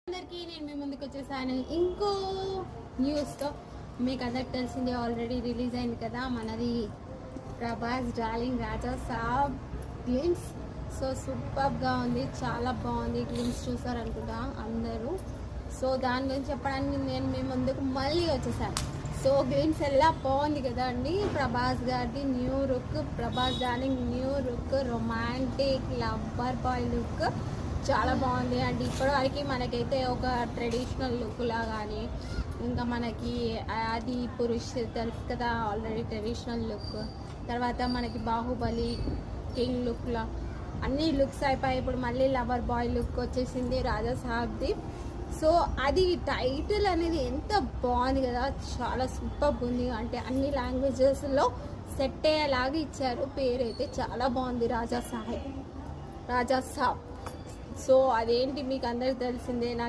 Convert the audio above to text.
అందరికీ నేను మీ ముందుకు వచ్చేసాను ఇంకో న్యూస్తో. మీకు అందరికి తెలిసిందే, ఆల్రెడీ రిలీజ్ అయింది కదా మనది ప్రభాస్ డార్లింగ్ రాజా సాబ్ గ్లిమ్స్. సో సూపర్గా ఉంది, చాలా బాగుంది. గ్లిమ్స్ చూసారనుకుంటా అందరూ. సో దాని గురించి చెప్పడానికి నేను మీ ముందుకు మళ్ళీ వచ్చేసాను. సో గ్లిమ్స్ ఎలా బాగుంది కదా అండి. ప్రభాస్ గారిది new look, Prabhas darling new look, romantic lover bye look చాలా బాగుంది. అండ్ ఇప్పటివరకు మనకైతే ఒక ట్రెడిషనల్ లుక్లా కానీ, ఇంకా మనకి అది పురుష్ తెలుసు కదా ఆల్రెడీ ట్రెడిషనల్ లుక్. తర్వాత మనకి బాహుబలి కింగ్ లుక్లా అన్ని లుక్స్ అయిపోయి ఇప్పుడు మళ్ళీ లవర్ బాయ్ లుక్ వచ్చేసింది రాజా సాబ్ది. సో అది టైటిల్ అనేది ఎంత బాగుంది కదా, చాలా సూపర్ ఉంది. అంటే అన్ని లాంగ్వేజెస్లో సెట్ అయ్యేలాగా ఇచ్చారు. పేరైతే చాలా బాగుంది, రాజా సాబ్. సో అదేంటి మీకు అందరికి తెలిసిందే. నాకు